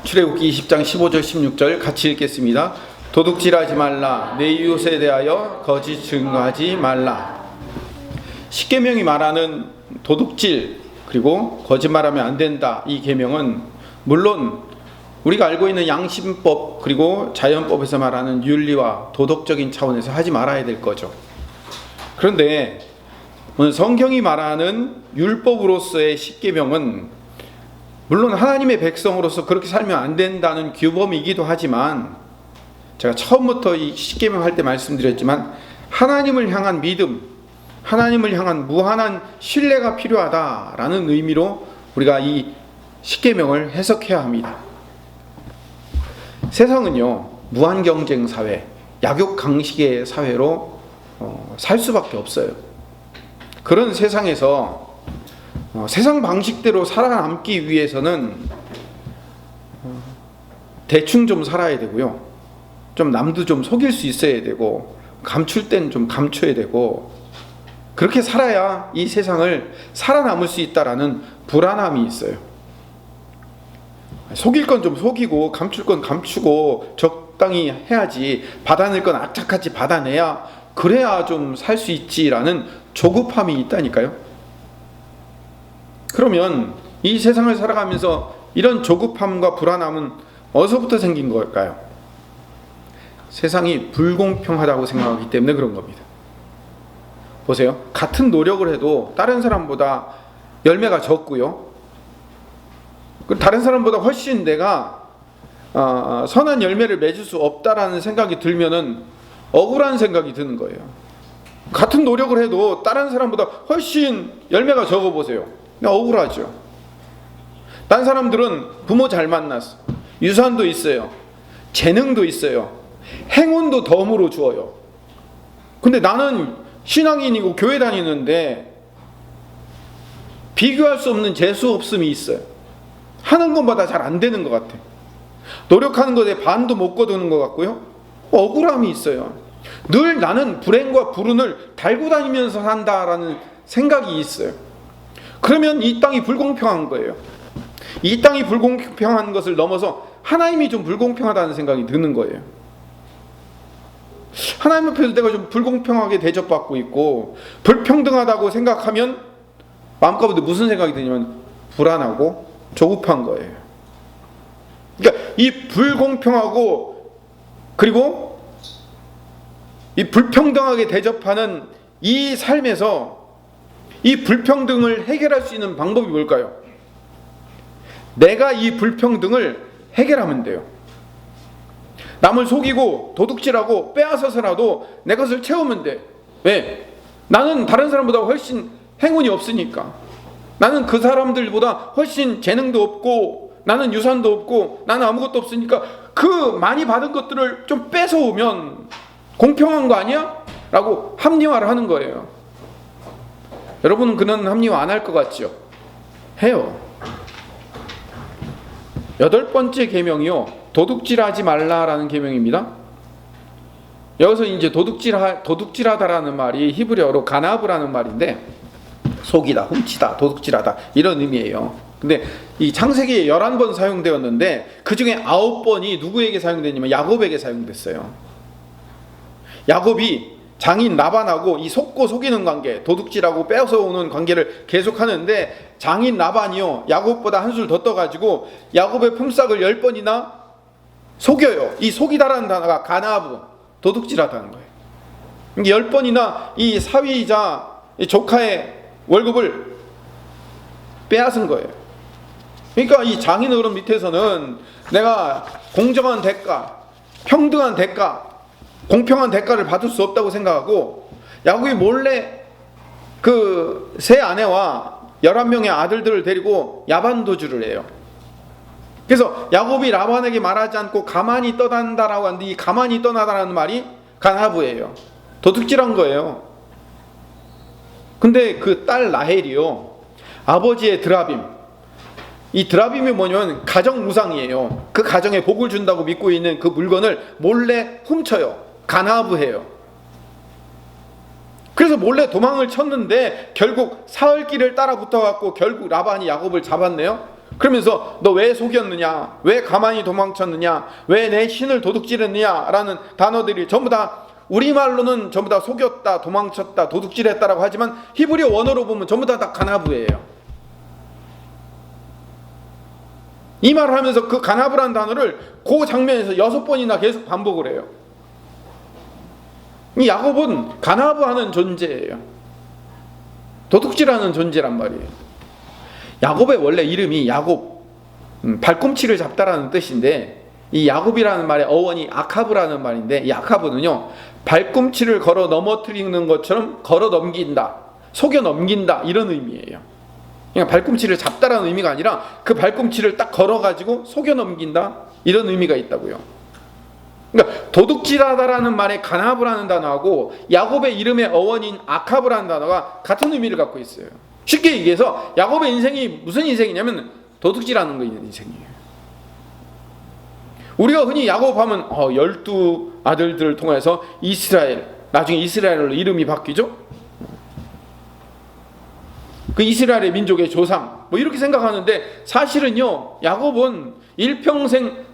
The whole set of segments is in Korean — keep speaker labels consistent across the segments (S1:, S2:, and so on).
S1: 출애굽기 20장 15절 16절 같이 읽겠습니다. 도둑질하지 말라. 내 이웃에 대하여 거짓 증거하지 말라. 십계명이 말하는 도둑질 그리고 거짓말하면 안 된다. 이 계명은 물론 우리가 알고 있는 양심법 그리고 자연법에서 말하는 윤리와 도덕적인 차원에서 하지 말아야 될 거죠. 그런데 오늘 성경이 말하는 율법으로서의 십계명은 물론 하나님의 백성으로서 그렇게 살면 안 된다는 규범이기도 하지만, 제가 처음부터 이 십계명 할 때 말씀드렸지만 하나님을 향한 믿음, 하나님을 향한 무한한 신뢰가 필요하다라는 의미로 우리가 이 십계명을 해석해야 합니다. 세상은요, 무한 경쟁 사회, 약육강식의 사회로 살 수밖에 없어요. 그런 세상에서 세상 방식대로 살아남기 위해서는 대충 좀 살아야 되고요, 좀 남도 좀 속일 수 있어야 되고, 감출 땐 좀 감춰야 되고, 그렇게 살아야 이 세상을 살아남을 수 있다라는 불안함이 있어요. 속일 건 좀 속이고 감출 건 감추고 적당히 해야지, 받아낼 건 악착같이 받아내야, 그래야 좀 살 수 있지라는 조급함이 있다니까요. 그러면 이 세상을 살아가면서 이런 조급함과 불안함은 어디서부터 생긴 걸까요? 세상이 불공평하다고 생각하기 때문에 그런 겁니다. 보세요. 같은 노력을 해도 다른 사람보다 열매가 적고요, 다른 사람보다 훨씬 내가 선한 열매를 맺을 수 없다라는 생각이 들면은 억울한 생각이 드는 거예요. 같은 노력을 해도 다른 사람보다 훨씬 열매가 적어 보세요. 억울하죠. 다른 사람들은 부모 잘 만났어, 유산도 있어요, 재능도 있어요, 행운도 덤으로 주어요. 근데 나는 신앙인이고 교회 다니는데 비교할 수 없는 재수 없음이 있어요. 하는 것마다 잘 안 되는 것 같아. 노력하는 것에 반도 못 거두는 것 같고요, 억울함이 있어요. 늘 나는 불행과 불운을 달고 다니면서 산다라는 생각이 있어요. 그러면 이 땅이 불공평한 거예요. 이 땅이 불공평한 것을 넘어서 하나님이 좀 불공평하다는 생각이 드는 거예요. 하나님 앞에서 내가 좀 불공평하게 대접받고 있고 불평등하다고 생각하면 마음가운데 무슨 생각이 드냐면 불안하고 조급한 거예요. 그러니까 이 불공평하고 그리고 이 불평등하게 대접하는 이 삶에서 이 불평등을 해결할 수 있는 방법이 뭘까요? 내가 이 불평등을 해결하면 돼요. 남을 속이고 도둑질하고 빼앗아서라도 내 것을 채우면 돼. 왜? 나는 다른 사람보다 훨씬 행운이 없으니까. 나는 그 사람들보다 훨씬 재능도 없고, 나는 유산도 없고, 나는 아무것도 없으니까 그 많이 받은 것들을 좀 뺏어오면 공평한 거 아니야? 라고 합리화를 하는 거예요. 여러분은 그런 합리화 안 할 것 같죠? 해요. 8번째 계명이요, 도둑질하지 말라라는 계명입니다. 여기서 이제 도둑질하다라는 말이 히브리어로 가나브라는 말인데, 속이다, 훔치다, 도둑질하다 이런 의미예요. 근데 이 창세기에 11번 사용되었는데 그 중에 9번이 누구에게 사용됐냐면 야곱에게 사용됐어요. 야곱이 장인 라반하고 이 속고 속이는 관계, 도둑질하고 빼앗아오는 관계를 계속하는데, 장인 라반이요, 야곱보다 한술 더 떠가지고 야곱의 품삯을 10번이나 속여요. 이 속이다라는 단어가 가나브, 도둑질하다는 거예요. 10번이나 이 사위이자 이 조카의 월급을 빼앗은 거예요. 그러니까 이 장인 어른 밑에서는 내가 공정한 대가, 평등한 대가, 공평한 대가를 받을 수 없다고 생각하고, 야곱이 몰래 그 세 아내와 11명의 아들들을 데리고 야반도주를 해요. 그래서 야곱이 라반에게 말하지 않고 가만히 떠난다라고 하는데, 이 가만히 떠나다라는 말이 가나브예요. 도둑질한 거예요. 근데 그 딸 라헬이요, 아버지의 드라빔, 이 드라빔이 뭐냐면 가정무상이에요. 그 가정에 복을 준다고 믿고 있는 그 물건을 몰래 훔쳐요. 가나브해요. 그래서 몰래 도망을 쳤는데 결국 사흘길을 따라 붙어갖고 결국 라반이 야곱을 잡았네요. 그러면서 너 왜 속였느냐, 왜 가만히 도망쳤느냐, 왜 내 신을 도둑질했느냐 라는 단어들이 전부 다 우리말로는 전부 다 속였다, 도망쳤다, 도둑질했다라고 하지만 히브리어 원어로 보면 전부 다 가나브예요. 이 말을 하면서 그 가나브라는 단어를 그 장면에서 6번이나 계속 반복을 해요. 이 야곱은 가나브하는 존재예요. 도둑질하는 존재란 말이에요. 야곱의 원래 이름이 야곱, 발꿈치를 잡다라는 뜻인데, 이 야곱이라는 말의 어원이 아카브라는 말인데, 이 아카브는요, 발꿈치를 걸어 넘어뜨리는 것처럼 걸어 넘긴다, 속여 넘긴다, 이런 의미예요. 그러니까 발꿈치를 잡다라는 의미가 아니라 그 발꿈치를 딱 걸어가지고 속여 넘긴다, 이런 의미가 있다고요. 그러니까 도둑질하다라는 말의 가나브라는 단어하고 야곱의 이름의 어원인 아카브라는 단어가 같은 의미를 갖고 있어요. 쉽게 얘기해서 야곱의 인생이 무슨 인생이냐면 도둑질하는 거 인생이에요. 우리가 흔히 야곱하면 12아들들을 통해서 이스라엘, 나중에 이스라엘로 이름이 바뀌죠. 그 이스라엘의 민족의 조상, 뭐 이렇게 생각하는데, 사실은요, 야곱은 일평생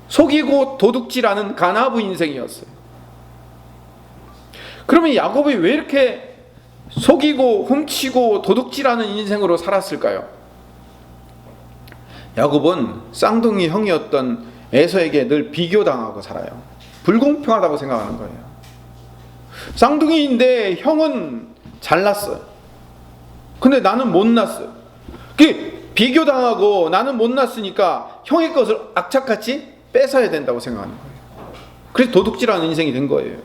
S1: 속이고 도둑질하는 가나브 인생이었어요. 그러면 야곱이 왜 이렇게 속이고 훔치고 도둑질하는 인생으로 살았을까요? 야곱은 쌍둥이 형이었던 에서에게 늘 비교당하고 살아요. 불공평하다고 생각하는 거예요. 쌍둥이인데 형은 잘났어요. 근데 나는 못났어요. 비교당하고 나는 못났으니까 형의 것을 악착같이 뺏어야 된다고 생각하는 거예요. 그래서 도둑질하는 인생이 된 거예요.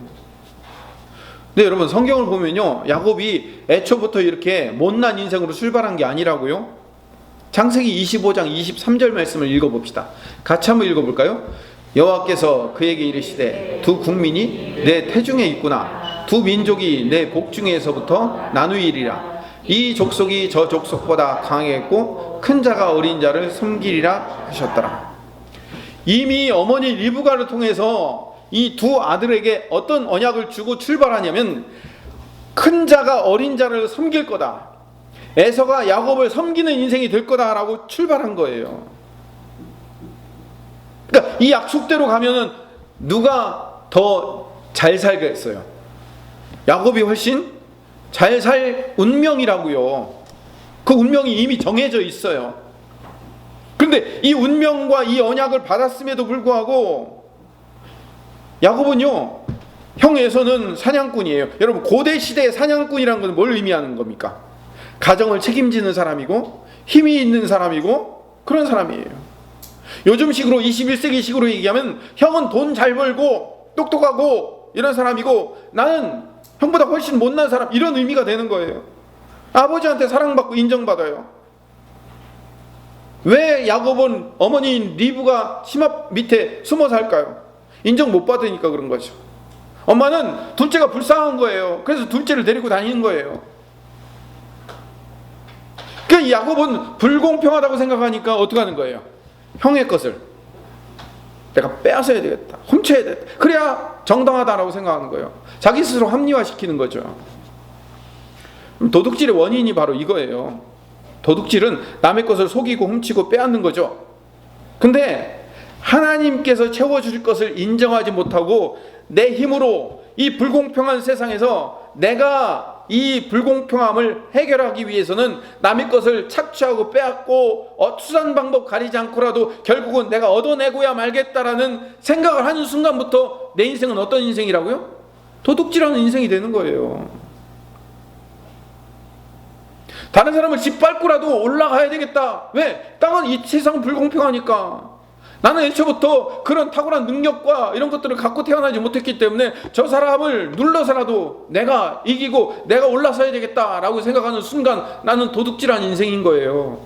S1: 근데 여러분, 성경을 보면요, 야곱이 애초부터 이렇게 못난 인생으로 출발한 게 아니라고요. 창세기 25장 23절 말씀을 읽어봅시다. 같이 한번 읽어볼까요? 여호와께서 그에게 이르시되 두 국민이 내 태중에 있구나. 두 민족이 내 복중에서부터 나누이리라. 이 족속이 저 족속보다 강했고 큰 자가 어린 자를 섬기리라 하셨더라. 이미 어머니 리브가를 통해서 이 두 아들에게 어떤 언약을 주고 출발하냐면, 큰 자가 어린 자를 섬길 거다, 에서가 야곱을 섬기는 인생이 될 거다라고 출발한 거예요. 그러니까 이 약속대로 가면은 누가 더 잘 살겠어요? 야곱이 훨씬 잘 살 운명이라고요. 그 운명이 이미 정해져 있어요. 그런데 이 운명과 이 언약을 받았음에도 불구하고 야곱은요, 형 에서는 사냥꾼이에요. 여러분, 고대 시대의 사냥꾼이라는 건 뭘 의미하는 겁니까? 가정을 책임지는 사람이고 힘이 있는 사람이고 그런 사람이에요. 요즘식으로 21세기식으로 얘기하면 형은 돈 잘 벌고 똑똑하고 이런 사람이고 나는 형보다 훨씬 못난 사람, 이런 의미가 되는 거예요. 아버지한테 사랑받고 인정받아요. 왜 야곱은 어머니인 리브가 치마 밑에 숨어 살까요? 인정 못 받으니까 그런 거죠. 엄마는 둘째가 불쌍한 거예요. 그래서 둘째를 데리고 다니는 거예요. 그 야곱은 불공평하다고 생각하니까 어떻게 하는 거예요? 형의 것을 내가 빼앗아야 되겠다, 훔쳐야 되겠다, 그래야 정당하다라고 생각하는 거예요. 자기 스스로 합리화시키는 거죠. 도둑질의 원인이 바로 이거예요. 도둑질은 남의 것을 속이고 훔치고 빼앗는 거죠. 근데 하나님께서 채워주실 것을 인정하지 못하고 내 힘으로 이 불공평한 세상에서 내가 이 불공평함을 해결하기 위해서는 남의 것을 착취하고 빼앗고 수단 방법 가리지 않고라도 결국은 내가 얻어내고야 말겠다라는 생각을 하는 순간부터 내 인생은 어떤 인생이라고요? 도둑질하는 인생이 되는 거예요. 다른 사람을 짓밟고라도 올라가야 되겠다. 왜? 땅은 이 세상은 불공평하니까. 나는 애초부터 그런 탁월한 능력과 이런 것들을 갖고 태어나지 못했기 때문에 저 사람을 눌러서라도 내가 이기고 내가 올라서야 되겠다라고 생각하는 순간 나는 도둑질한 인생인 거예요.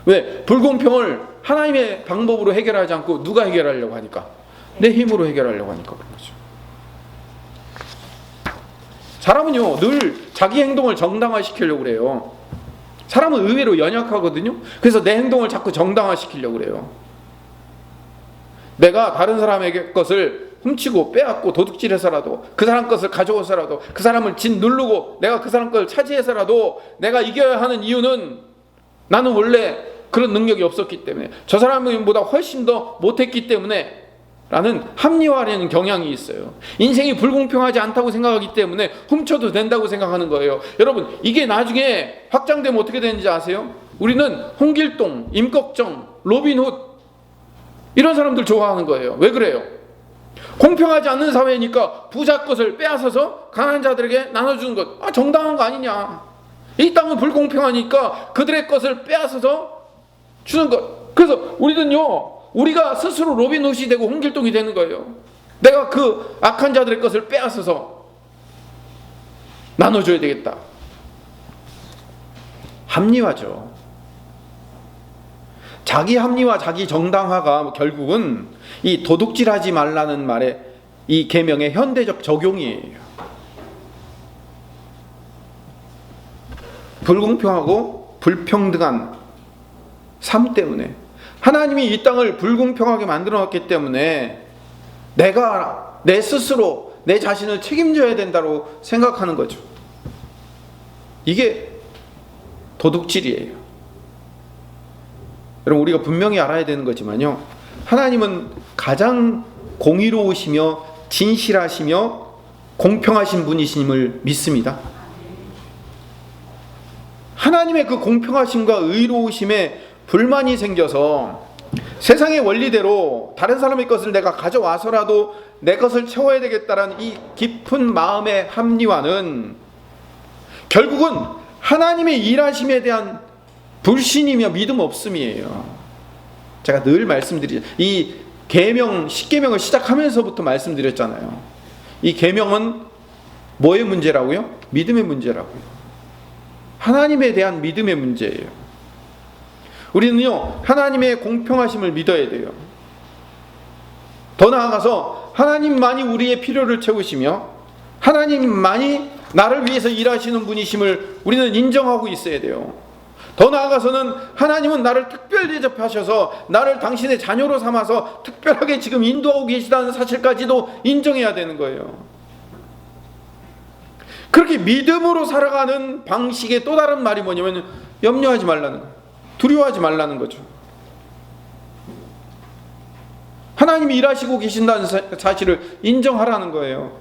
S1: 왜? 불공평을 하나님의 방법으로 해결하지 않고 누가 해결하려고 하니까? 내 힘으로 해결하려고 하니까 그런 거죠. 사람은요, 늘 자기 행동을 정당화시키려고 그래요. 사람은 의외로 연약하거든요. 그래서 내 행동을 자꾸 정당화시키려고 그래요. 내가 다른 사람에게 것을 훔치고 빼앗고 도둑질해서라도 그 사람 것을 가져오서라도 그 사람을 짓누르고 내가 그 사람 것을 차지해서라도 내가 이겨야 하는 이유는 나는 원래 그런 능력이 없었기 때문에, 저 사람보다 훨씬 더 못했기 때문에 라는 합리화하려는 경향이 있어요. 인생이 불공평하지 않다고 생각하기 때문에 훔쳐도 된다고 생각하는 거예요. 여러분, 이게 나중에 확장되면 어떻게 되는지 아세요? 우리는 홍길동, 임꺽정, 로빈훗 이런 사람들 좋아하는 거예요. 왜 그래요? 공평하지 않는 사회니까 부자 것을 빼앗아서 가난한 자들에게 나눠주는 것, 정당한 거 아니냐. 이 땅은 불공평하니까 그들의 것을 빼앗아서 주는 것. 그래서 우리가 스스로 로빈훗이 되고 홍길동이 되는 거예요. 내가 그 악한 자들의 것을 빼앗아서 나눠줘야 되겠다. 합리화죠. 자기 합리화, 자기 정당화가 결국은 이 도둑질하지 말라는 말의 이 계명의 현대적 적용이에요. 불공평하고 불평등한 삶 때문에, 하나님이 이 땅을 불공평하게 만들어 놨기 때문에 내가 내 스스로 내 자신을 책임져야 된다고 생각하는 거죠. 이게 도둑질이에요. 여러분, 우리가 분명히 알아야 되는 거지만요, 하나님은 가장 공의로우시며 진실하시며 공평하신 분이심을 믿습니다. 하나님의 그 공평하심과 의로우심에 불만이 생겨서 세상의 원리대로 다른 사람의 것을 내가 가져와서라도 내 것을 채워야 되겠다라는 이 깊은 마음의 합리화는 결국은 하나님의 일하심에 대한 불신이며 믿음 없음이에요. 제가 늘 말씀드리죠. 이 계명, 십계명을 시작하면서부터 말씀드렸잖아요. 이 계명은 뭐의 문제라고요? 믿음의 문제라고요. 하나님에 대한 믿음의 문제예요. 우리는요, 하나님의 공평하심을 믿어야 돼요. 더 나아가서 하나님만이 우리의 필요를 채우시며 하나님만이 나를 위해서 일하시는 분이심을 우리는 인정하고 있어야 돼요. 더 나아가서는 하나님은 나를 특별히 대접하셔서 나를 당신의 자녀로 삼아서 특별하게 지금 인도하고 계시다는 사실까지도 인정해야 되는 거예요. 그렇게 믿음으로 살아가는 방식의 또 다른 말이 뭐냐면 염려하지 말라는 거예요. 두려워하지 말라는 거죠. 하나님이 일하시고 계신다는 사실을 인정하라는 거예요.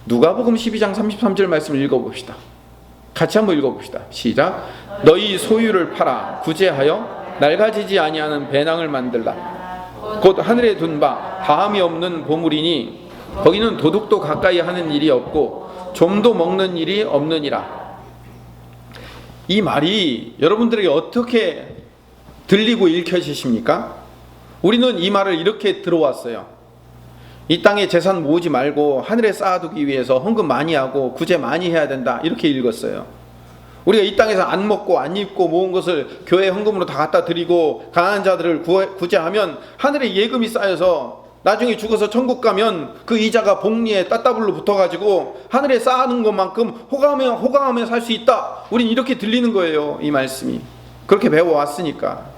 S1: 누가복음 12장 33절 말씀을 읽어봅시다. 같이 한번 읽어봅시다. 시작. 너희 소유를 팔아 구제하여 낡아지지 아니하는 배낭을 만들라. 곧 하늘에 둔 바 다함이 없는 보물이니 거기는 도둑도 가까이 하는 일이 없고 좀도 먹는 일이 없느니라. 이 말이 여러분들에게 어떻게 들리고 읽혀지십니까? 우리는 이 말을 이렇게 들어왔어요. 이 땅에 재산 모으지 말고 하늘에 쌓아두기 위해서 헌금 많이 하고 구제 많이 해야 된다, 이렇게 읽었어요. 우리가 이 땅에서 안 먹고 안 입고 모은 것을 교회 헌금으로 다 갖다 드리고 가난한 자들을 구제하면 하늘에 예금이 쌓여서 나중에 죽어서 천국 가면 그 이자가 복리에 따따블로 붙어가지고 하늘에 쌓아놓은 것만큼 호강하며 살 수 있다. 우린 이렇게 들리는 거예요. 이 말씀이. 그렇게 배워왔으니까.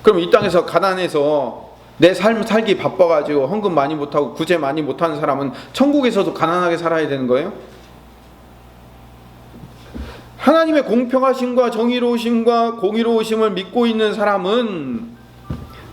S1: 그럼 이 땅에서 가난해서 내 삶 살기 바빠가지고 헌금 많이 못하고 구제 많이 못하는 사람은 천국에서도 가난하게 살아야 되는 거예요? 하나님의 공평하심과 정의로우심과 공의로우심을 믿고 있는 사람은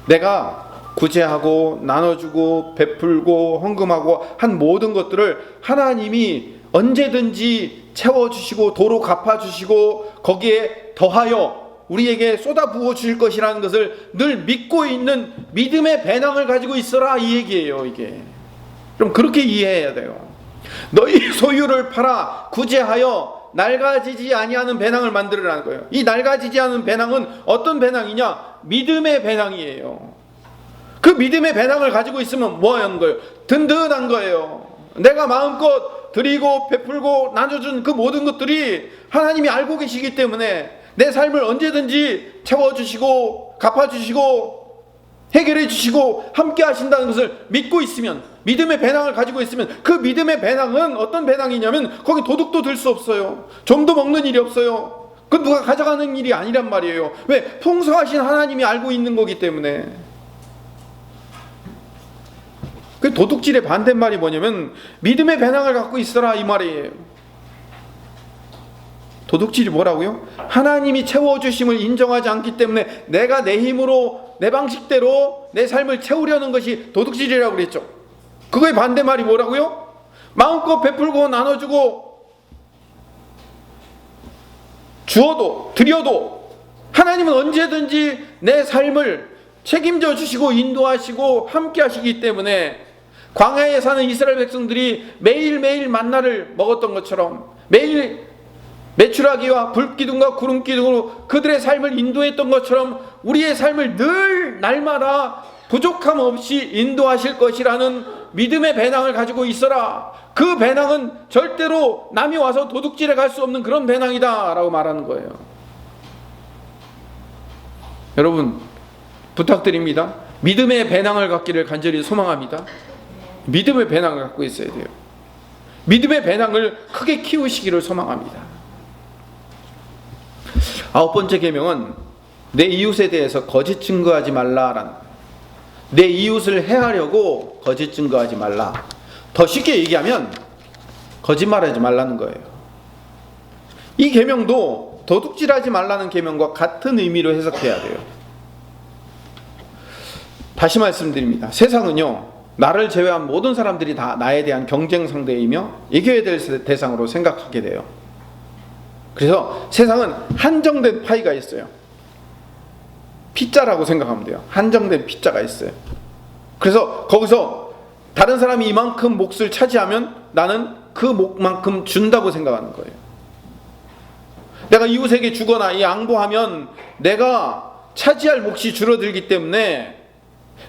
S1: 내가 구제하고 나눠주고 베풀고 헌금하고 한 모든 것들을 하나님이 언제든지 채워주시고 도로 갚아주시고 거기에 더하여 우리에게 쏟아부어 주실 것이라는 것을 늘 믿고 있는 믿음의 배낭을 가지고 있어라, 이 얘기예요. 이게 그럼 그렇게 이해해야 돼요. 너희 소유를 팔아 구제하여 낡아지지 아니하는 배낭을 만들으라는 거예요. 이 낡아지지 않은 배낭은 어떤 배낭이냐? 믿음의 배낭이에요. 그 믿음의 배낭을 가지고 있으면 뭐 하는 거예요? 든든한 거예요. 내가 마음껏 드리고 베풀고 나눠준 그 모든 것들이 하나님이 알고 계시기 때문에 내 삶을 언제든지 채워주시고 갚아주시고 해결해 주시고 함께 하신다는 것을 믿고 있으면, 믿음의 배낭을 가지고 있으면, 그 믿음의 배낭은 어떤 배낭이냐면 거기 도둑도 들 수 없어요. 좀도 먹는 일이 없어요. 그건 누가 가져가는 일이 아니란 말이에요. 왜? 풍성하신 하나님이 알고 있는 거기 때문에. 그 도둑질의 반대말이 뭐냐면 믿음의 배낭을 갖고 있어라, 이 말이에요. 도둑질이 뭐라고요? 하나님이 채워주심을 인정하지 않기 때문에 내가 내 힘으로 내 방식대로 내 삶을 채우려는 것이 도둑질이라고 그랬죠. 그거의 반대말이 뭐라고요? 마음껏 베풀고 나눠주고 주어도 드려도 하나님은 언제든지 내 삶을 책임져 주시고 인도하시고 함께 하시기 때문에 광야에 사는 이스라엘 백성들이 매일매일 만나를 먹었던 것처럼 매일 메추라기와 불기둥과 구름기둥으로 그들의 삶을 인도했던 것처럼 우리의 삶을 늘 날마다 부족함 없이 인도하실 것이라는 믿음의 배낭을 가지고 있어라. 그 배낭은 절대로 남이 와서 도둑질해 갈 수 없는 그런 배낭이다 라고 말하는 거예요. 여러분 부탁드립니다. 믿음의 배낭을 갖기를 간절히 소망합니다. 믿음의 배낭을 갖고 있어야 돼요. 믿음의 배낭을 크게 키우시기를 소망합니다. 9번째 계명은 내 이웃에 대해서 거짓 증거하지 말라라는, 내 이웃을 해하려고 거짓 증거하지 말라. 더 쉽게 얘기하면 거짓말하지 말라는 거예요. 이 계명도 도둑질하지 말라는 계명과 같은 의미로 해석해야 돼요. 다시 말씀드립니다. 세상은요, 나를 제외한 모든 사람들이 다 나에 대한 경쟁 상대이며 이겨야 될 대상으로 생각하게 돼요. 그래서 세상은 한정된 파이가 있어요. 피자라고 생각하면 돼요. 한정된 피자가 있어요. 그래서 거기서 다른 사람이 이만큼 몫을 차지하면 나는 그 몫만큼 준다고 생각하는 거예요. 내가 이웃에게 주거나 이 양보하면 내가 차지할 몫이 줄어들기 때문에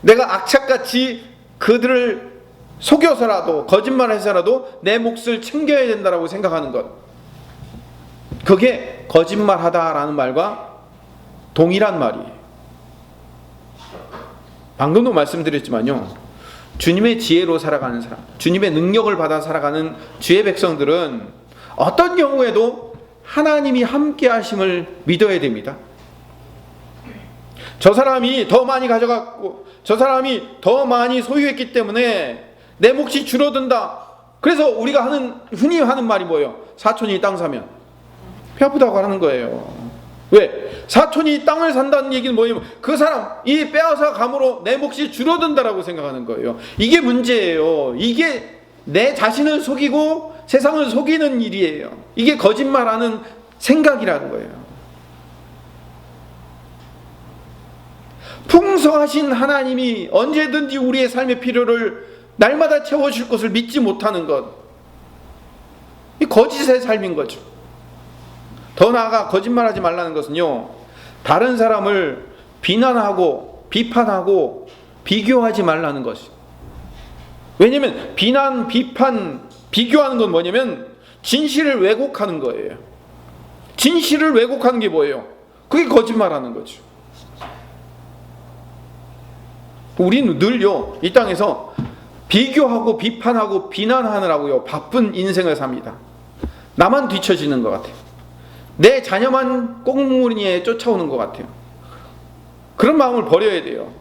S1: 내가 악착같이 그들을 속여서라도 거짓말해서라도 내 몫을 챙겨야 된다고 생각하는 것, 그게 거짓말하다라는 말과 동일한 말이에요. 방금도 말씀드렸지만요, 주님의 지혜로 살아가는 사람, 주님의 능력을 받아 살아가는 주의 백성들은 어떤 경우에도 하나님이 함께 하심을 믿어야 됩니다. 저 사람이 더 많이 가져갔고 저 사람이 더 많이 소유했기 때문에 내 몫이 줄어든다. 그래서 우리가 흔히 하는 말이 뭐예요? 사촌이 땅 사면 배 아프다고 하는 거예요. 왜? 사촌이 땅을 산다는 얘기는 뭐냐면 그 사람이 빼앗아 감으로 내 몫이 줄어든다라고 생각하는 거예요. 이게 문제예요. 이게 내 자신을 속이고 세상을 속이는 일이에요. 이게 거짓말하는 생각이라는 거예요. 풍성하신 하나님이 언제든지 우리의 삶의 필요를 날마다 채워줄 것을 믿지 못하는 것, 이 거짓의 삶인 거죠. 더 나아가 거짓말하지 말라는 것은요, 다른 사람을 비난하고 비판하고 비교하지 말라는 것이죠. 왜냐하면 비난, 비판, 비교하는 건 뭐냐면 진실을 왜곡하는 거예요. 진실을 왜곡하는 게 뭐예요? 그게 거짓말하는 거죠. 우리는 늘요, 이 땅에서 비교하고 비판하고 비난하느라고요 바쁜 인생을 삽니다. 나만 뒤처지는 것 같아요. 내 자녀만 꽁무니에 쫓아오는 것 같아요. 그런 마음을 버려야 돼요.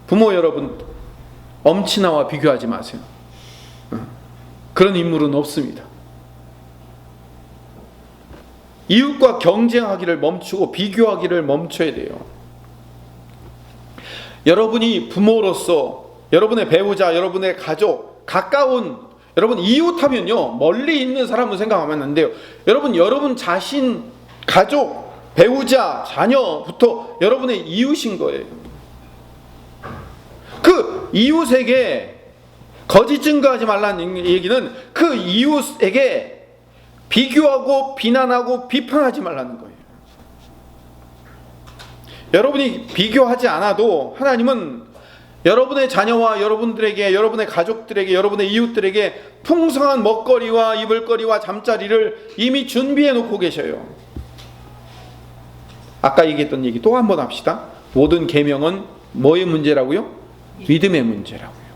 S1: 부모 여러분, 엄친아와 비교하지 마세요. 그런 인물은 없습니다. 이웃과 경쟁하기를 멈추고 비교하기를 멈춰야 돼요. 여러분이 부모로서 여러분의 배우자, 여러분의 가족, 가까운 여러분 이웃하면요, 멀리 있는 사람을 생각하면 안 돼요. 여러분 자신, 가족, 배우자, 자녀부터 여러분의 이웃인 거예요. 그 이웃에게 거짓 증거하지 말라는 얘기는 그 이웃에게 비교하고 비난하고 비판하지 말라는 거예요. 여러분이 비교하지 않아도 하나님은 여러분의 자녀와 여러분들에게, 여러분의 가족들에게, 여러분의 이웃들에게 풍성한 먹거리와 입을거리와 잠자리를 이미 준비해 놓고 계셔요. 아까 얘기했던 얘기 또 한 번 합시다. 모든 계명은 뭐의 문제라고요? 믿음의 문제라고요.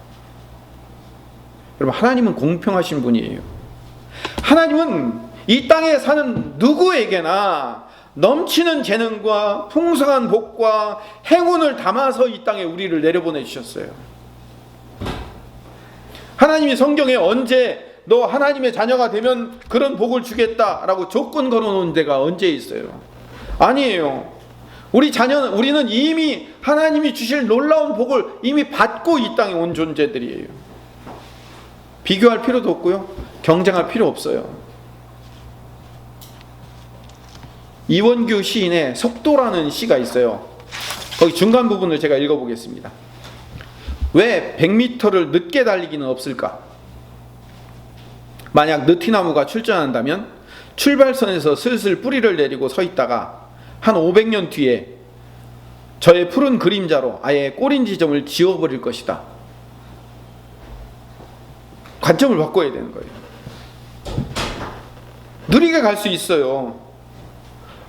S1: 여러분, 하나님은 공평하신 분이에요. 하나님은 이 땅에 사는 누구에게나 넘치는 재능과 풍성한 복과 행운을 담아서 이 땅에 우리를 내려보내 주셨어요. 하나님이 성경에 언제 너 하나님의 자녀가 되면 그런 복을 주겠다라고 조건 걸어놓은 데가 언제 있어요? 아니에요. 우리는 이미 하나님이 주실 놀라운 복을 이미 받고 이 땅에 온 존재들이에요. 비교할 필요도 없고요, 경쟁할 필요 없어요. 이원규 시인의 속도라는 시가 있어요. 거기 중간 부분을 제가 읽어보겠습니다. 왜 100m를 늦게 달리기는 없을까? 만약 느티나무가 출전한다면 출발선에서 슬슬 뿌리를 내리고 서 있다가 한 500년 뒤에 저의 푸른 그림자로 아예 꼬린 지점을 지워버릴 것이다. 관점을 바꿔야 되는 거예요. 느리게 갈 수 있어요.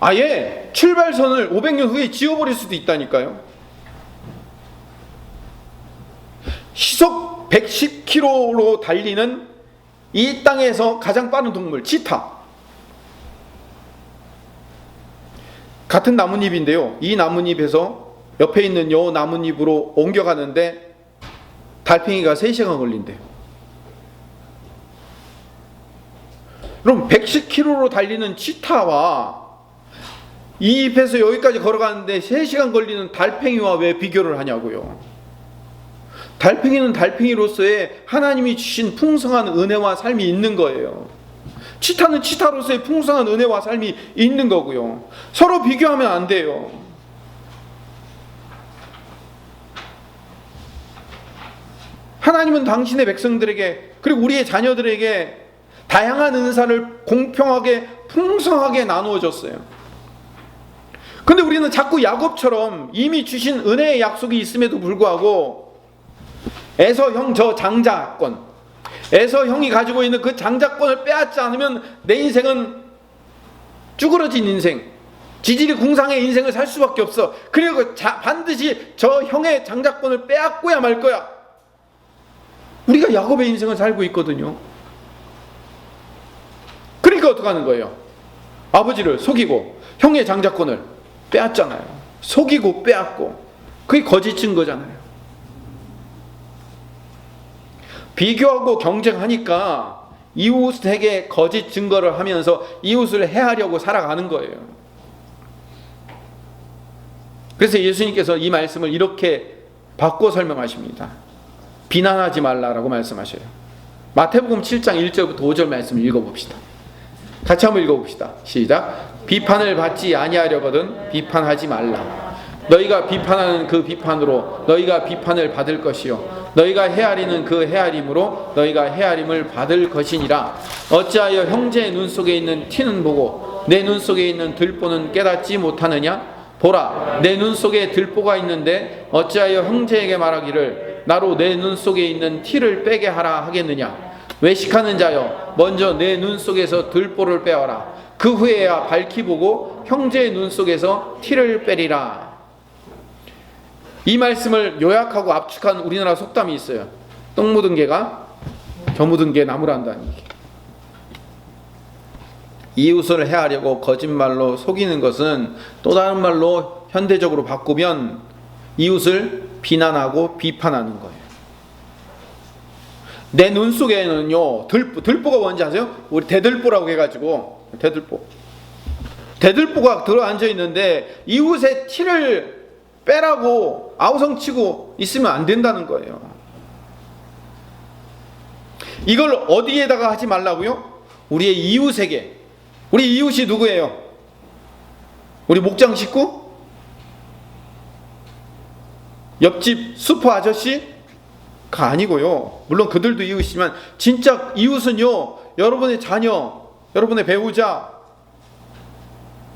S1: 아예 출발선을 500년 후에 지워버릴 수도 있다니까요. 시속 110km로 달리는 이 땅에서 가장 빠른 동물 치타. 같은 나뭇잎인데요, 이 나뭇잎에서 옆에 있는 요 나뭇잎으로 옮겨가는데 달팽이가 3시간 걸린대요. 그럼 110km로 달리는 치타와 이 잎에서 여기까지 걸어가는데 3시간 걸리는 달팽이와 왜 비교를 하냐고요. 달팽이는 달팽이로서의 하나님이 주신 풍성한 은혜와 삶이 있는 거예요. 치타는 치타로서의 풍성한 은혜와 삶이 있는 거고요. 서로 비교하면 안 돼요. 하나님은 당신의 백성들에게, 그리고 우리의 자녀들에게 다양한 은사를 공평하게 풍성하게 나누어 줬어요. 근데 우리는 자꾸 야곱처럼 이미 주신 은혜의 약속이 있음에도 불구하고 에서 형 저 장자권, 에서 형이 가지고 있는 그 장자권을 빼앗지 않으면 내 인생은 쭈그러진 인생, 지질이 궁상의 인생을 살 수밖에 없어. 그리고 반드시 저 형의 장자권을 빼앗고야 말 거야. 우리가 야곱의 인생을 살고 있거든요. 그러니까 어떻게 하는 거예요? 아버지를 속이고 형의 장자권을 빼앗잖아요. 속이고 빼앗고. 그게 거짓 증거잖아요. 비교하고 경쟁하니까 이웃에게 거짓 증거를 하면서 이웃을 해하려고 살아가는 거예요. 그래서 예수님께서 이 말씀을 이렇게 바꿔 설명하십니다. 비난하지 말라라고 말씀하셔요. 마태복음 7장 1절부터 5절 말씀을 읽어봅시다. 같이 한번 읽어봅시다. 시작. 비판을 받지 아니하려거든 비판하지 말라. 너희가 비판하는 그 비판으로 너희가 비판을 받을 것이요 너희가 헤아리는 그 헤아림으로 너희가 헤아림을 받을 것이니라. 어찌하여 형제의 눈 속에 있는 티는 보고 내 눈 속에 있는 들보는 깨닫지 못하느냐? 보라, 내 눈 속에 들보가 있는데 어찌하여 형제에게 말하기를 나로 내 눈 속에 있는 티를 빼게 하라 하겠느냐? 외식하는 자여, 먼저 내 눈 속에서 들보를 빼어라. 그 후에야 밝히 보고 형제의 눈 속에서 티를 빼리라. 이 말씀을 요약하고 압축한 우리나라 속담이 있어요. 똥 묻은 개가 겨 묻은 개 나무란다는 얘기. 이웃을 해하려고 거짓말로 속이는 것은 또 다른 말로 현대적으로 바꾸면 이웃을 비난하고 비판하는 거예요. 내 눈 속에는요, 들보가 뭔지 아세요? 우리 대들보라고 해가지고, 대들보가 들어앉아 있는데 이웃의 티를 빼라고 아우성치고 있으면 안 된다는 거예요. 이걸 어디에다가 하지 말라고요? 우리의 이웃에게. 우리 이웃이 누구예요? 우리 목장 식구? 옆집 슈퍼 아저씨가 아니고요. 물론 그들도 이웃이지만 진짜 이웃은요, 여러분의 자녀, 여러분의 배우자,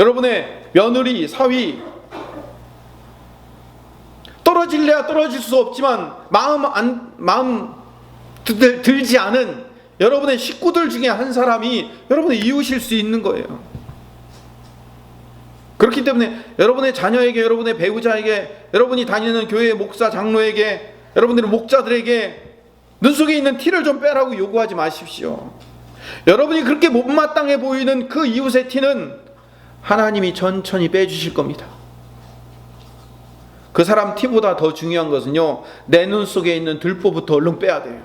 S1: 여러분의 며느리, 사위, 떨어질래야 떨어질 수 없지만 마음 들지 않은 여러분의 식구들 중에 한 사람이 여러분의 이웃일 수 있는 거예요. 그렇기 때문에 여러분의 자녀에게, 여러분의 배우자에게, 여러분이 다니는 교회의 목사, 장로에게, 여러분들의 목자들에게 눈 속에 있는 티를 좀 빼라고 요구하지 마십시오. 여러분이 그렇게 못마땅해 보이는 그 이웃의 티는 하나님이 천천히 빼주실 겁니다. 그 사람 티보다 더 중요한 것은요, 내 눈 속에 있는 들보부터 얼른 빼야 돼요.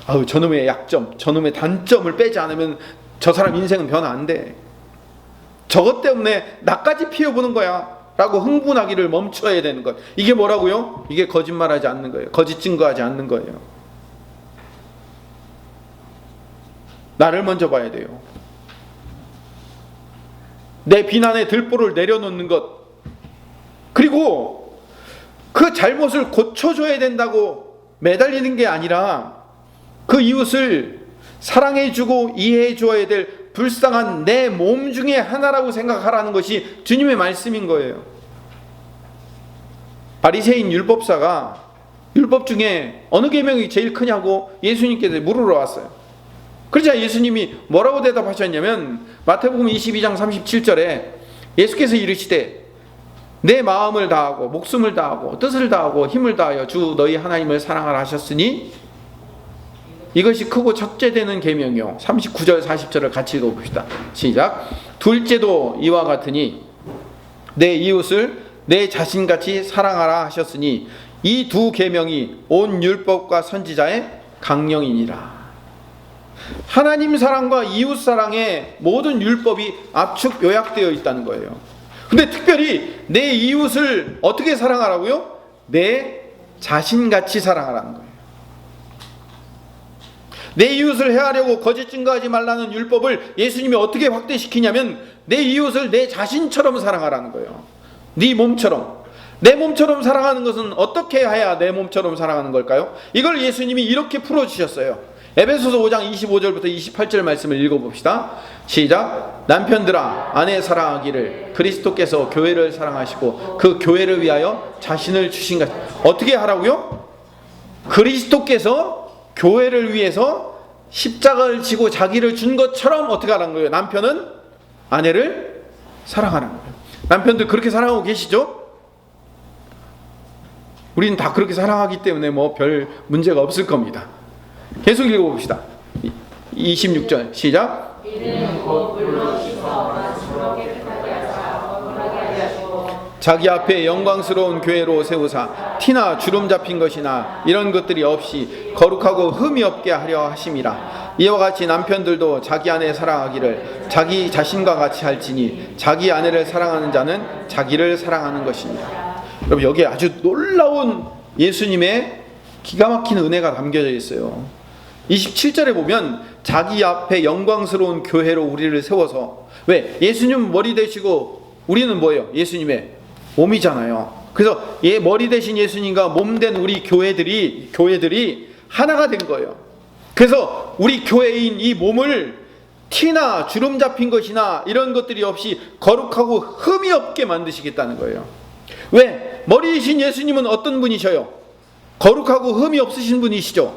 S1: 아우, 저놈의 약점, 저놈의 단점을 빼지 않으면 저 사람 인생은 변화 안 돼. 저것 때문에 나까지 피해보는 거야 라고 흥분하기를 멈춰야 되는 것. 이게 뭐라고요? 이게 거짓말하지 않는 거예요. 거짓 증거하지 않는 거예요. 나를 먼저 봐야 돼요. 내 비난의 들보를 내려놓는 것, 그리고 그 잘못을 고쳐줘야 된다고 매달리는 게 아니라 그 이웃을 사랑해주고 이해해줘야 될 불쌍한 내 몸 중에 하나라고 생각하라는 것이 주님의 말씀인 거예요. 바리새인 율법사가 율법 중에 어느 계명이 제일 크냐고 예수님께서 물으러 왔어요. 그러자 예수님이 뭐라고 대답하셨냐면, 마태복음 22장 37절에 예수께서 이르시되 내 마음을 다하고 목숨을 다하고 뜻을 다하고 힘을 다하여 주 너희 하나님을 사랑하라 하셨으니 이것이 크고 첫째 되는 계명이요. 39절 40절을 같이 읽어봅시다. 시작. 둘째도 이와 같으니 내 이웃을 내 자신같이 사랑하라 하셨으니 이 두 계명이 온 율법과 선지자의 강령이니라. 하나님 사랑과 이웃 사랑의 모든 율법이 압축 요약되어 있다는 거예요. 근데 특별히 내 이웃을 어떻게 사랑하라고요? 내 자신같이 사랑하라는 거예요. 내 이웃을 해하려고 거짓 증거하지 말라는 율법을 예수님이 어떻게 확대시키냐면 내 이웃을 내 자신처럼 사랑하라는 거예요. 네 몸처럼. 내 몸처럼 사랑하는 것은 어떻게 해야 내 몸처럼 사랑하는 걸까요? 이걸 예수님이 이렇게 풀어주셨어요. 에베소서 5장 25절부터 28절 말씀을 읽어봅시다. 시작. 남편들아 아내 사랑하기를 그리스도께서 교회를 사랑하시고 그 교회를 위하여 자신을 주신 것. 어떻게 하라고요? 그리스도께서 교회를 위해서 십자가를 지고 자기를 준 것처럼 어떻게 하라는 거예요? 남편은 아내를 사랑하라는 거예요. 남편들 그렇게 사랑하고 계시죠? 우리는 다 그렇게 사랑하기 때문에 뭐 별 문제가 없을 겁니다. 계속 읽어봅시다. 26절 시작. 자기 앞에 영광스러운 교회로 세우사 티나 주름 잡힌 것이나 이런 것들이 없이 거룩하고 흠이 없게 하려 하심이라. 이와 같이 남편들도 자기 아내 사랑하기를 자기 자신과 같이 할지니 자기 아내를 사랑하는 자는 자기를 사랑하는 것입니다. 여러분, 여기에 아주 놀라운 예수님의 기가 막힌 은혜가 담겨져 있어요. 27절에 보면 자기 앞에 영광스러운 교회로 우리를 세워서, 왜? 예수님 머리 되시고 우리는 뭐예요? 예수님의 몸이잖아요. 그래서 머리 되신 예수님과 몸 된 우리 교회들이 하나가 된 거예요. 그래서 우리 교회인 이 몸을 티나 주름 잡힌 것이나 이런 것들이 없이 거룩하고 흠이 없게 만드시겠다는 거예요. 왜? 머리이신 예수님은 어떤 분이셔요? 거룩하고 흠이 없으신 분이시죠.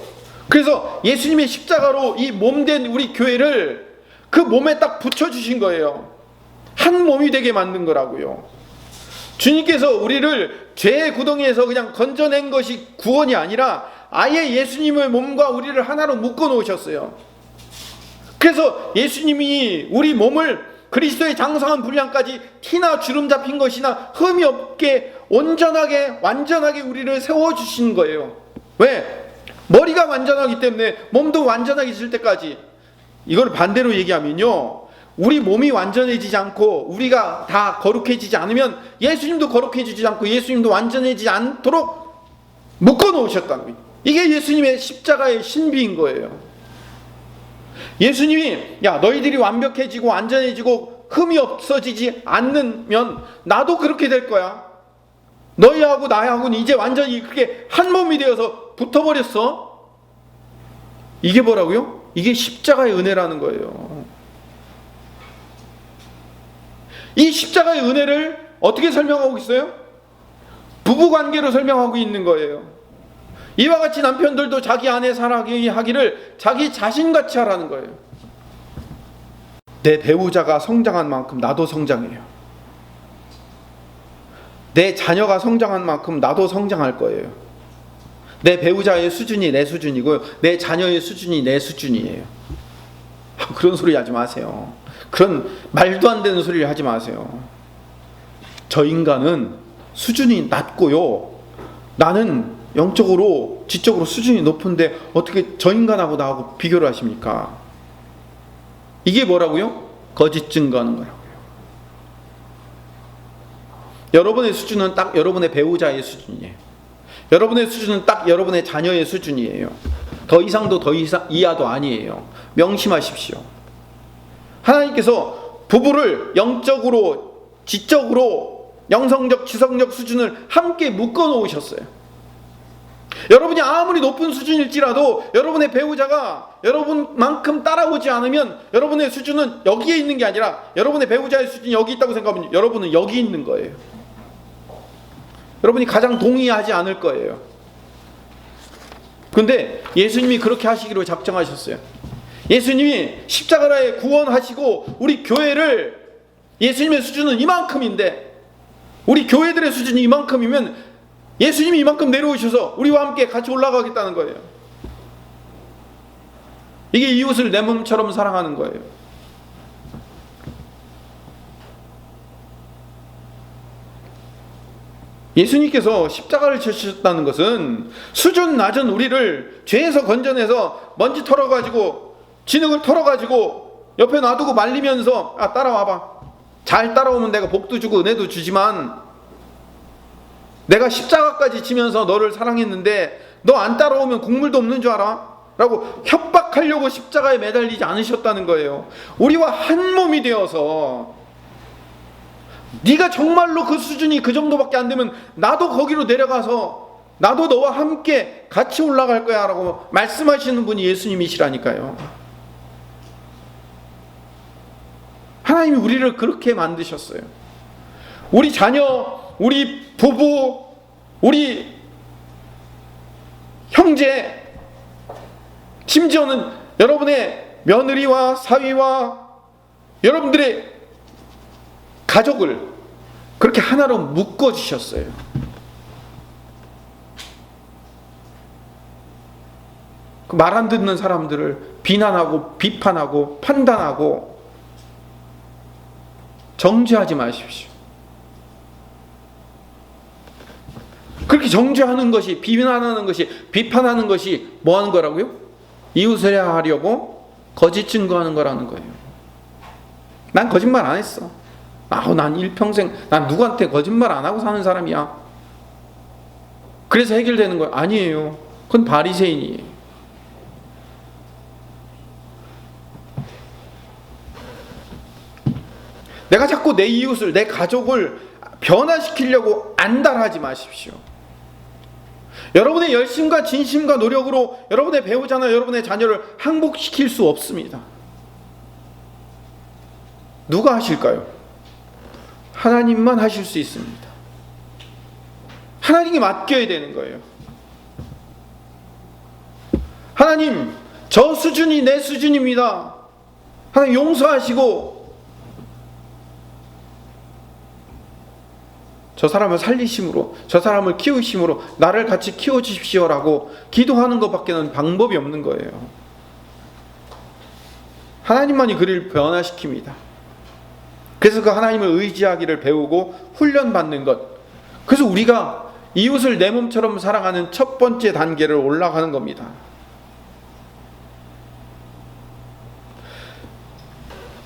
S1: 그래서 예수님의 십자가로 이 몸 된 우리 교회를 그 몸에 딱 붙여주신 거예요. 한 몸이 되게 만든 거라고요. 주님께서 우리를 죄의 구덩이에서 그냥 건져낸 것이 구원이 아니라 아예 예수님의 몸과 우리를 하나로 묶어 놓으셨어요. 그래서 예수님이 우리 몸을 그리스도의 장성한 분량까지 티나 주름 잡힌 것이나 흠이 없게 온전하게 완전하게 우리를 세워주신 거예요. 왜? 머리가 완전하기 때문에 몸도 완전하게 있을 때까지. 이걸 반대로 얘기하면요, 우리 몸이 완전해지지 않고 우리가 다 거룩해지지 않으면 예수님도 거룩해지지 않고 예수님도 완전해지지 않도록 묶어 놓으셨다는 거예요. 이게 예수님의 십자가의 신비인 거예요. 예수님이 야, 너희들이 완벽해지고 완전해지고 흠이 없어지지 않으면 나도 그렇게 될 거야. 너희하고 나하고는 이제 완전히 그렇게 한 몸이 되어서 붙어버렸어. 이게 뭐라고요? 이게 십자가의 은혜라는 거예요. 이 십자가의 은혜를 어떻게 설명하고 있어요? 부부관계로 설명하고 있는 거예요. 이와 같이 남편들도 자기 아내 사랑하기를 자기 자신같이 하라는 거예요. 내 배우자가 성장한 만큼 나도 성장해요. 내 자녀가 성장한 만큼 나도 성장할 거예요. 내 배우자의 수준이 내 수준이고요, 내 자녀의 수준이 내 수준이에요. 그런 소리 하지 마세요. 그런 말도 안 되는 소리를 하지 마세요. 저 인간은 수준이 낮고요, 나는 영적으로 지적으로 수준이 높은데 어떻게 저 인간하고 나하고 비교를 하십니까? 이게 뭐라고요? 거짓 증거하는 거라고요. 여러분의 수준은 딱 여러분의 배우자의 수준이에요. 여러분의 수준은 딱 여러분의 자녀의 수준이에요. 더 이상도 더 이하도 아니에요. 명심하십시오. 하나님께서 부부를 영적으로, 지적으로, 영성적, 지성적 수준을 함께 묶어 놓으셨어요. 여러분이 아무리 높은 수준일지라도 여러분의 배우자가 여러분만큼 따라오지 않으면 여러분의 수준은 여기에 있는 게 아니라 여러분의 배우자의 수준이 여기 있다고 생각하면 여러분은 여기 있는 거예요. 여러분이 가장 동의하지 않을 거예요. 근데 예수님이 그렇게 하시기로 작정하셨어요. 예수님이 십자가에 구원하시고 우리 교회를, 예수님의 수준은 이만큼인데 우리 교회들의 수준이 이만큼이면 예수님이 이만큼 내려오셔서 우리와 함께 같이 올라가겠다는 거예요. 이게 이웃을 내 몸처럼 사랑하는 거예요. 예수님께서 십자가를 지셨다는 것은 수준 낮은 우리를 죄에서 건져내서 먼지 털어가지고 진흙을 털어가지고 옆에 놔두고 말리면서 따라와봐. 잘 따라오면 내가 복도 주고 은혜도 주지만 내가 십자가까지 지면서 너를 사랑했는데 너 안 따라오면 국물도 없는 줄 알아? 라고 협박하려고 십자가에 매달리지 않으셨다는 거예요. 우리와 한 몸이 되어서 네가 정말로 그 수준이 그 정도밖에 안 되면 나도 거기로 내려가서 나도 너와 함께 같이 올라갈 거야 라고 말씀하시는 분이 예수님이시라니까요. 하나님이 우리를 그렇게 만드셨어요. 우리 자녀, 우리 부부, 우리 형제, 심지어는 여러분의 며느리와 사위와 여러분들의 가족을 그렇게 하나로 묶어주셨어요. 말 안 듣는 사람들을 비난하고 비판하고 판단하고 정죄하지 마십시오. 그렇게 정죄하는 것이, 비난하는 것이, 비판하는 것이 뭐 하는 거라고요? 이웃을 하려고 거짓 증거하는 거라는 거예요. 난 거짓말 안 했어. 난 일평생 난 누구한테 거짓말 안 하고 사는 사람이야. 그래서 해결되는 거예요. 아니에요. 그건 바리새인이에요. 내가 자꾸 내 이웃을, 내 가족을 변화시키려고 안달하지 마십시오. 여러분의 열심과 진심과 노력으로 여러분의 배우자나 여러분의 자녀를 항복시킬 수 없습니다. 누가 하실까요? 하나님만 하실 수 있습니다. 하나님께 맡겨야 되는 거예요. 하나님, 저 수준이 내 수준입니다. 하나님 용서하시고 저 사람을 살리심으로, 저 사람을 키우심으로 나를 같이 키워주십시오라고 기도하는 것밖에는 방법이 없는 거예요. 하나님만이 그를 변화시킵니다. 그래서 그 하나님을 의지하기를 배우고 훈련받는 것, 그래서 우리가 이웃을 내 몸처럼 사랑하는 첫 번째 단계를 올라가는 겁니다.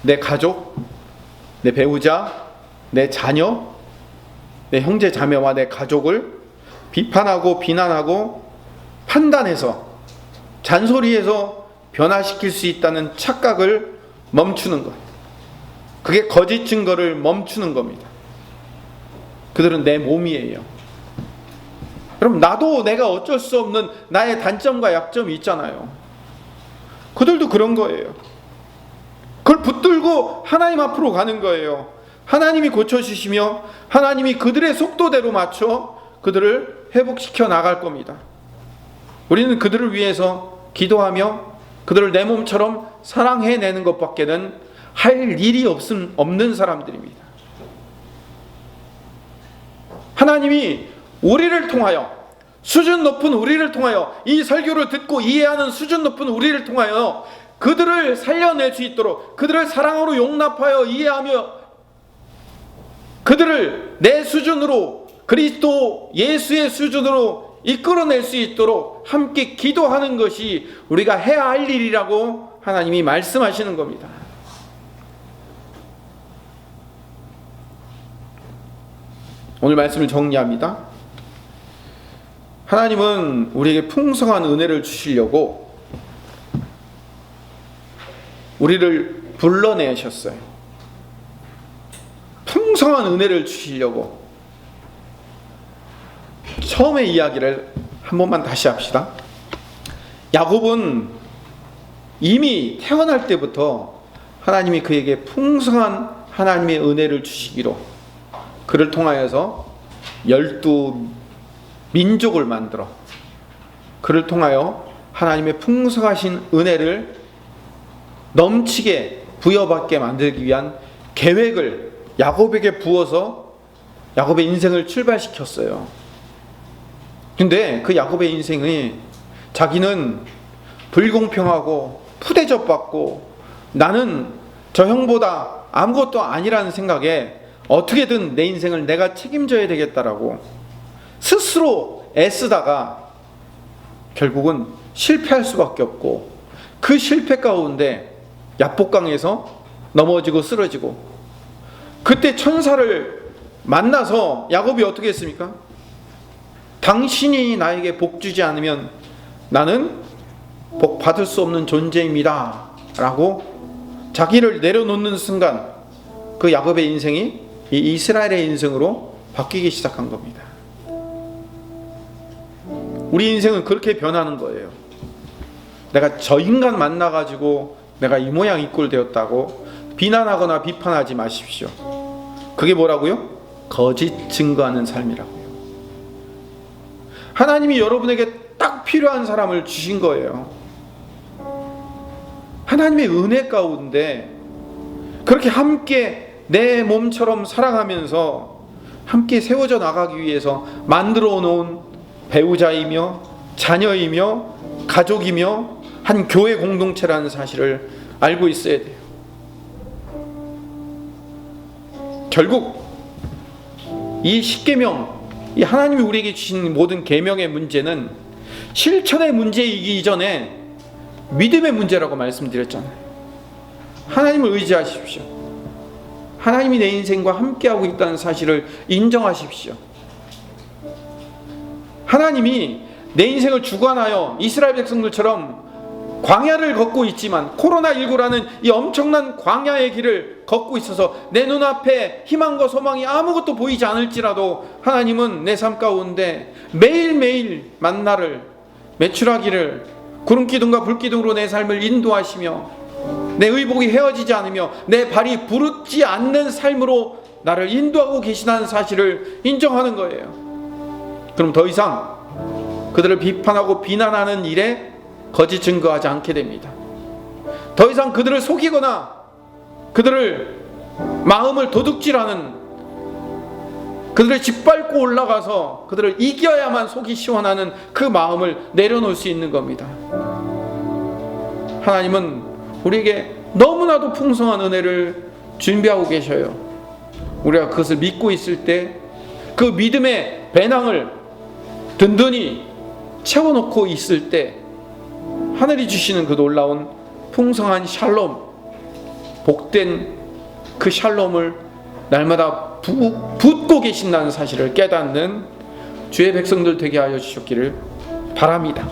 S1: 내 가족, 내 배우자, 내 자녀, 내 형제 자매와 내 가족을 비판하고 비난하고 판단해서 잔소리해서 변화시킬 수 있다는 착각을 멈추는 것, 그게 거짓 증거를 멈추는 겁니다. 그들은 내 몸이에요. 그럼 나도 내가 어쩔 수 없는 나의 단점과 약점이 있잖아요. 그들도 그런 거예요. 그걸 붙들고 하나님 앞으로 가는 거예요. 하나님이 고쳐주시며 하나님이 그들의 속도대로 맞춰 그들을 회복시켜 나갈 겁니다. 우리는 그들을 위해서 기도하며 그들을 내 몸처럼 사랑해내는 것밖에는 할 일이 없는 사람들입니다. 하나님이 우리를 통하여, 수준 높은 우리를 통하여, 이 설교를 듣고 이해하는 수준 높은 우리를 통하여 그들을 살려낼 수 있도록, 그들을 사랑으로 용납하여 이해하며 그들을 내 수준으로, 그리스도 예수의 수준으로 이끌어낼 수 있도록 함께 기도하는 것이 우리가 해야 할 일이라고 하나님이 말씀하시는 겁니다. 오늘 말씀을 정리합니다. 하나님은 우리에게 풍성한 은혜를 주시려고 우리를 불러내셨어요. 풍성한 은혜를 주시려고. 처음의 이야기를 한 번만 다시 합시다. 야곱은 이미 태어날 때부터 하나님이 그에게 풍성한 하나님의 은혜를 주시기로, 그를 통하여서 12민족을 만들어 그를 통하여 하나님의 풍성하신 은혜를 넘치게 부여받게 만들기 위한 계획을 야곱에게 부어서 야곱의 인생을 출발시켰어요. 근데 그 야곱의 인생이 자기는 불공평하고 푸대접받고 나는 저 형보다 아무것도 아니라는 생각에 어떻게든 내 인생을 내가 책임져야 되겠다라고 스스로 애쓰다가 결국은 실패할 수밖에 없고, 그 실패 가운데 야복강에서 넘어지고 쓰러지고, 그때 천사를 만나서 야곱이 어떻게 했습니까? 당신이 나에게 복 주지 않으면 나는 복 받을 수 없는 존재입니다 라고 자기를 내려놓는 순간 그 야곱의 인생이 이 이스라엘의 인생으로 바뀌기 시작한 겁니다. 우리 인생은 그렇게 변하는 거예요. 내가 저 인간 만나가지고 내가 이 모양 이 꼴 되었다고 비난하거나 비판하지 마십시오. 그게 뭐라고요? 거짓 증거하는 삶이라고요. 하나님이 여러분에게 딱 필요한 사람을 주신 거예요. 하나님의 은혜 가운데 그렇게 함께 내 몸처럼 살아가면서 함께 세워져 나가기 위해서 만들어 놓은 배우자이며 자녀이며 가족이며 한 교회 공동체라는 사실을 알고 있어야 돼요. 결국 이 십계명, 이 하나님이 우리에게 주신 모든 계명의 문제는 실천의 문제이기 이전에 믿음의 문제라고 말씀드렸잖아요. 하나님을 의지하십시오. 하나님이 내 인생과 함께하고 있다는 사실을 인정하십시오. 하나님이 내 인생을 주관하여 이스라엘 백성들처럼 광야를 걷고 있지만, 코로나19라는 이 엄청난 광야의 길을 걷고 있어서 내 눈앞에 희망과 소망이 아무것도 보이지 않을지라도 하나님은 내 삶 가운데 매일매일 만나를 매출하기를 구름기둥과 불기둥으로 내 삶을 인도하시며 내 의복이 헤어지지 않으며 내 발이 부르지 않는 삶으로 나를 인도하고 계시다는 사실을 인정하는 거예요. 그럼 더 이상 그들을 비판하고 비난하는 일에 거짓 증거하지 않게 됩니다. 더 이상 그들을 속이거나 그들을 마음을 도둑질하는, 그들을 짓밟고 올라가서 그들을 이겨야만 속이 시원하는 그 마음을 내려놓을 수 있는 겁니다. 하나님은 우리에게 너무나도 풍성한 은혜를 준비하고 계셔요. 우리가 그것을 믿고 있을 때 그 믿음의 배낭을 든든히 채워놓고 있을 때 하늘이 주시는 그 놀라운 풍성한 샬롬, 복된 그 샬롬을 날마다 붓고 계신다는 사실을 깨닫는 주의 백성들 되게 하여 주셨기를 바랍니다.